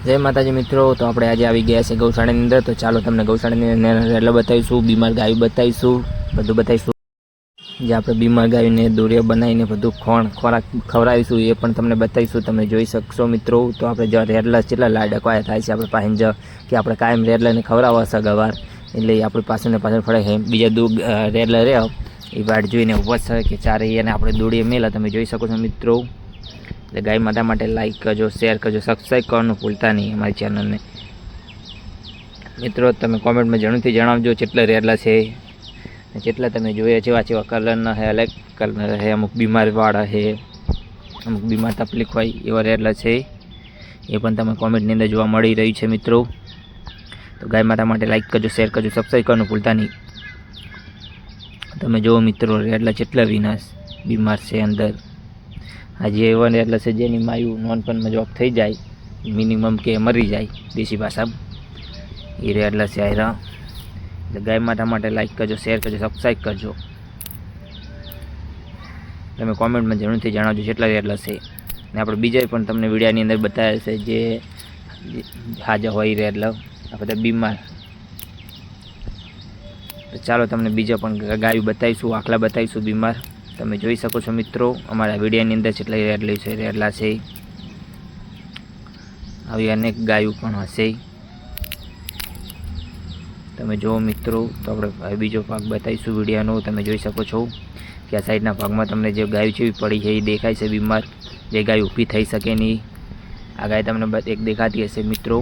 जय माताजी मित्रों। तो આપણે આજે આવી ગયા છે ગૌશાળાની અંદર। તો ચાલો તમને ગૌશાળાની રેડલા બતાવીશું, બીમાર ગાયો બતાવીશું, બધું બતાવીશું। જે આપણે બીમાર ગાયોને દોરિયા બનાવીને બધું ખોરાક ખવડાવીશું એ પણ તમને બતાવીશું, તમે જોઈ શકશો મિત્રો। તો આપણે જો રેડલા કેટલા લાડકવાયા થાય છે આપણે પાસે કે આપણે કાયમ રેડલાને ખવડાવવા છે ગવાર, એટલે આપણી પાછળને પાછળ ફળે છે। બીજા દૂધ રેડલા રહે એ વાટ જોઈને ઊભા છે કે ચારે એને આપણે દોડીએ મેલા, તમે જોઈ શકો છો મિત્રો। એટલે ગાય માતા માટે લાઈક કરજો, શેર કરજો, સબસ્ક્રાઈબ કરવાનું ભૂલતા નહીં અમારી ચેનલને મિત્રો। તમે કોમેન્ટમાં જરૂરથી જણાવજો કેટલા રેડલા છે, જેટલા તમે જોઈએ જેવા કલરના છે, અલગ કલર છે, અમુક બીમારવાળા છે, અમુક બીમાર તકલીફ હોય એવા રેડલા છે, એ પણ તમે કોમેન્ટની અંદર જોવા મળી રહ્યું છે મિત્રો। તો ગાય માતા માટે લાઈક કરજો, શેર કરજો, સબસ્ક્રાઈબ કરવાનું ભૂલતા નહીં। તમે જુઓ મિત્રો રેડલા કેટલા વિનાશ બીમાર છે અંદર। આજે એવા રેડલા છે જેની માયું નોનપણમાં જોબ થઈ જાય, મિનિમમ કે મરી જાય દેશી ભાષામાં, એ રેડલા છે આયરા। એટલે ગાય માતા માટે લાઈક કરજો, શેર કરજો, સબસ્ક્રાઈબ કરજો। તમે કોમેન્ટમાં જરૂરથી જણાવજો કેટલા રેડલા છે, ને આપણે બીજા પણ તમને વિડીયોની અંદર બતાવ્યા છે જે હાજર હોય રેડલા આ બધા બીમાર। તો ચાલો તમને બીજા પણ ગાયું બતાવીશું, આખલા બતાવીશું બીમાર, તમે જોઈ શકો છો મિત્રો। અમારા વિડીયોની અંદર કેટલા રેડલા છે, આવી અનેક ગાયું પણ હશે, તમે જુઓ મિત્રો। તો આપણે બીજો ભાગ બતાવીશું વિડીયોનો, તમે જોઈ શકો છો કે આ સાઈડના ભાગમાં તમને જે ગાયું જેવી પડી છે એ દેખાય છે બીમાર, જે ગાય ઊભી થઈ શકે નહીં। આ ગાય તમને એક દેખાતી હશે મિત્રો,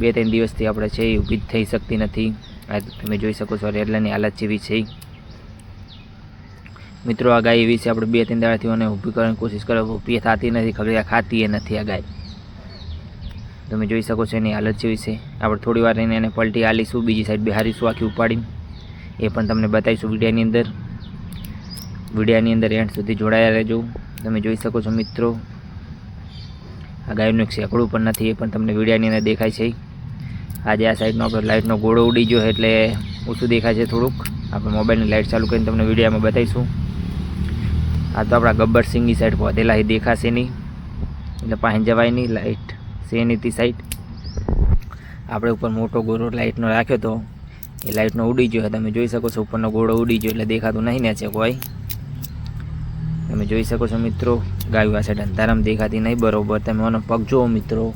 2-3 દિવસથી આપણે છે એ ઊભી થઈ શકતી નથી। આ તમે જોઈ શકો છો રેડલાની હાલત જેવી છે મિત્રો। આ ગાય એવી છે આપણે 2-3 દાડાથી મને ઊભી કરવાની કોશિશ કરો, ઊભી થતી નથી, ખગડિયા ખાતી એ નથી આ ગાય, તમે જોઈ શકો છો એની હાલત જેવી છે। આપણે થોડી વાર રહીને એને પલટી આલીશું, બીજી સાઈડ બિહારીશું આખી ઉપાડીને, એ પણ તમને બતાવીશું વિડીયોની અંદર। વિડીયોની અંદર એન્ડ સુધી જોડાયા રહેજો, તમે જોઈ શકો છો મિત્રો। આ ગાયનું એક સેકડું પણ નથી, એ પણ તમને વિડીયોની અંદર દેખાય છે। આજે આ સાઈડનો આપણે લાઇટનો ગોળો ઉડી ગયો એટલે ઓછું દેખાય છે થોડુંક, આપણે મોબાઈલની લાઇટ ચાલુ કરીને તમને વિડીયોમાં બતાવીશું। આ તો આપણા ગબ્બર સિંગની સાઈડ પહોંચેલા એ દેખાશે નહીં, એટલે પાસે જવાય નહીં, લાઇટ છે નહીં તે સાઈડ। આપણે ઉપર મોટો ગોળો લાઇટનો રાખ્યો તો એ લાઇટનો ઉડી ગયો, તમે જોઈ શકો છો ઉપરનો ગોળો ઉડી ગયો એટલે દેખાતું નહીં ને છે કોઈ, તમે જોઈ શકો છો મિત્રો। ગાયું આ સાઈડ અંધારામાં દેખાતી નહીં બરોબર, તમે આનો પગ જુઓ મિત્રો,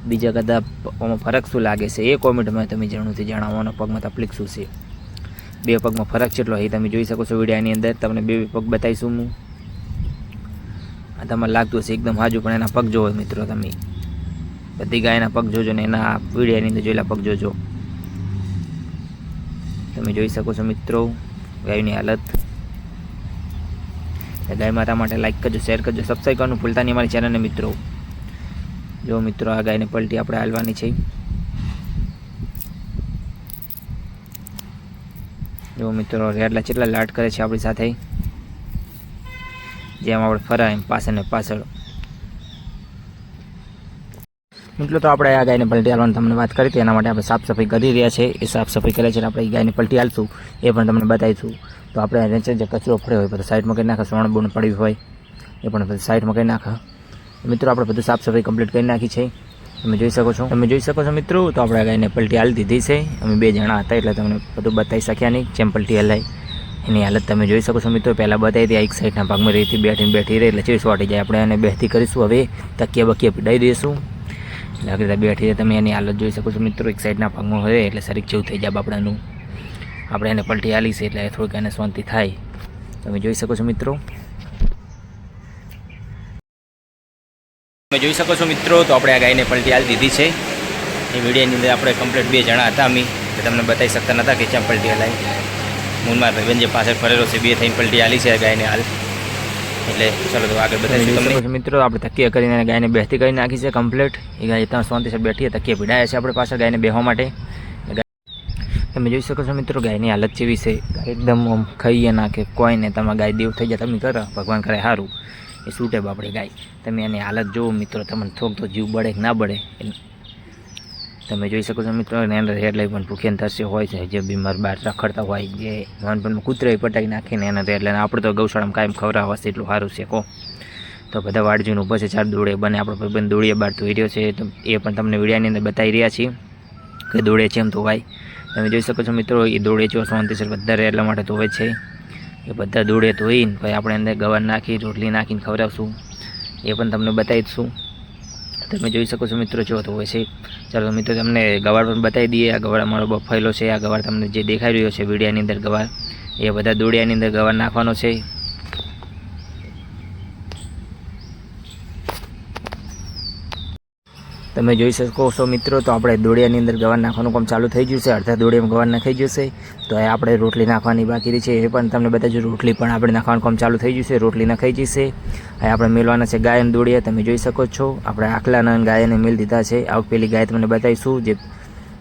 બીજા કદાચ આમાં ફરક શું લાગે છે એ કોમેન્ટમાં તમે જરૂરથી જણાવો, આનો પગમાં તકલીફ શું છે, 2 પગમાં ફરક કેટલો એ તમે જોઈ શકો છો વિડીયોની અંદર। તમને 2 પગ બતાવીશું હું, આ તમારે લાગતું હશે એકદમ હાજુ, પણ એના પગ જોવો મિત્રો, તમે બધી ગાયના પગ જોજો ને એના વિડીયોની અંદર જોયેલા પગ જોજો, તમે જોઈ શકો છો મિત્રો ગાયની હાલત। ગાય માતા માટે લાઈક કરજો, શેર કરજો, સબસ્ક્રાઈબ કરવાનું ભૂલતા નહીં અમારી ચેનલને મિત્રો। જો મિત્રો આ ગાયને પલટી આપણે હાલવાની છે, જો મિત્રો રેડલા કેટલા લાટ કરે છે આપણી સાથે, જેમ આપણે ફરાય એમ પાછળ ને પાછળ મિત્રો। તો આપણે આ ગાયને પલટી હાલવાની તમને વાત કરી હતી, એના માટે આપણે સાફ સફાઈ કરી રહ્યા છે, એ સાફ સફાઈ કરે છે આપણે એ ગાયને પલટી હાલશું એ પણ તમને બતાવીશું। તો આપણે નીચે જે કચરો પડ્યો હોય બધો સાઈડમાં કરી નાખે, સોણ બોણ પડી હોય એ પણ બધું સાઈડમાં કરી નાખે મિત્રો। આપણે બધું સાફ સફાઈ કમ્પ્લીટ કરી નાખી છે, તમે જોઈ શકો છો મિત્રો। તો આપણે ગાયને પલટી હાલી દીધી છે, અમે 2 જણા હતા એટલે તમને બધું બતાવી શક્યા નહીં જેમ પલટી હલાય એની હાલત તમે જોઈ શકો છો મિત્રો। પહેલાં બતાવી હતી એક સાઈડના ભાગમાં રહેતી બેઠી રહે એટલે ચીસ વાટી જાય, આપણે એને બેહતી કરીશું, હવે તકિયા બકિયા પીડાઈ દઈશું એટલે બેઠી તમે એની હાલત જોઈ શકો છો મિત્રો। એક સાઈડના ભાગમાં હોય એટલે શરીર જેવું થઈ જાય બાપડાનું, આપણે એને પલટી હાલી છે એટલે થોડીક એને શાંતિ થાય, તમે જોઈ શકો છો મિત્રો। તમે જોઈ શકો છો મિત્રો। તો આપણે આ ગાયને પલટી હાલી દીધી છે, એ વિડીયોની અંદર આપણે કમ્પ્લીટ 2 જણા હતા અમે, એટલે તમને બતાવી શકતા નહોતા કે ક્યાં પલટી હલાય, મૂનમાં ભાઈબંધ જે પાછળ ફરેલો છે 2 થઈને પલટી હાલી છે ગાયને હાલ, એટલે ચાલો તો આગળ બતાવીશું તમને મિત્રો। આપણે તકિયા કરીને ગાયને બેસતી કરી નાખી છે કમ્પ્લીટ, એ ગાય ત્યાં શાંતિથી બેઠી તકિયા પીડાયા છે આપણે પાછળ ગાયને બેહવા માટે, તમે જોઈ શકો છો મિત્રો ગાયની હાલત જેવી છે, એકદમ આમ ખાઈએ નાખે કોઈને, તમે ગાય દેવ થઈ જાય તમે કરો ભગવાન કરે સારું એ છૂટે બાપડી ગાય, તમે એની હાલત જુઓ મિત્રો, તમને થોક તો જીવ બળે કે ના બળે, તમે જોઈ શકો છો મિત્રો। એની અંદર રેડલા પણ ભૂખ્યા તરસે હોય છે, જે બીમાર બહાર રખડતા હોય, જે નાનપણમાં કૂતરાઈ પટાઈ નાખીને એના રેડલાને આપણે તો ગૌશાળામાં કાયમ ખવડાવવા છે એટલું સારું છે કહો, તો બધા વાડજીનું ઊભા છે 4 દોડે બને આપણો ભાઈબંધ દોડીએ બહાર ધોઈ રહ્યો છે, તો એ પણ તમને વિડીયોની અંદર બતાવી રહ્યા છીએ કે દોડે છે એમ ધોવાય. તમે જોઈ શકો છો મિત્રો, એ દોડે છે શાંતિસર બધા રહે એટલા માટે ધોવે છે. એ બધા દોડે ધોઈને ભાઈ આપણે અંદર ગવાર નાખી રોટલી નાખીને ખવડાવશું, એ પણ તમને બતાવી દઈશું. તમે જોઈ શકો છો મિત્રો જો ધોવે છે. ચાલો મિત્રો તમને ગવાર પણ બતાવી દઈએ. આ ગવાર અમારો બફેલો છે. આ ગવાર તમને જે દેખાઈ રહ્યો છે વિડીયાની અંદર ગવાર, એ બધા દોડિયાની અંદર ગવાર નાખવાનો છે. તમે જોઈ શકો છો મિત્રો, તો આપણે દોડિયાની અંદર ગવાર નાખવાનું કામ ચાલુ થઈ ગયું છે. અડધા દોડિયામાં ગવાર નાખાઈ જશે, તો એ આપણે રોટલી નાખવાની બાકી રહી છે, એ પણ તમને બતાવજો. રોટલી પણ આપણે નાખવાનું કામ ચાલુ થઈ ગયું છે, રોટલી નાખાઈ જશે. અહીં આપણે મેળવાના છે ગાય અને દોડિયા. તમે જોઈ શકો છો આપણે આખલાના ગાયને મેળ દીધા છે. આ પેલી ગાય તમને બતાવીશું જે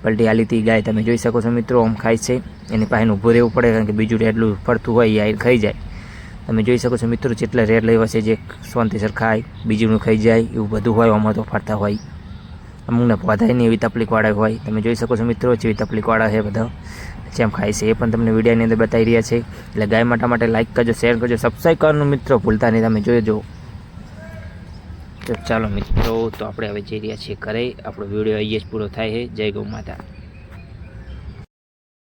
પલટી હાલી હતી ગાય. તમે જોઈ શકો છો મિત્રો, આમ ખાય છે, એની પાસે ઊભું રહેવું પડે કારણ કે બીજું રેડલું ફરતું હોય એ ખાઈ જાય. તમે જોઈ શકો છો મિત્રો, જેટલા રેડ લેવા છે જે શાંતિસર ખાય, બીજું ખાઈ જાય એવું બધું હોય. આમાં તો ફરતા હોય, અમુકને પધાય નહીં એવી તકલીફવાળા હોય. તમે જોઈ શકો છો મિત્રો જેવી તકલીફવાળા છે બધા જેમ ખાય છે, એ પણ તમને વિડીયોની અંદર બતાવી રહ્યા છે. એટલે ગાય માટે લાઈક કરજો, શેર કરજો, સબસ્ક્રાઈબ કરવાનું મિત્રો ભૂલતા નહીં. તમે જોજો. તો ચાલો મિત્રો, તો આપણે હવે જઈ રહ્યા છીએ ઘરે. આપણો વિડીયો અહીંયા જ પૂરો થાય છે. જય ગૌ માતા.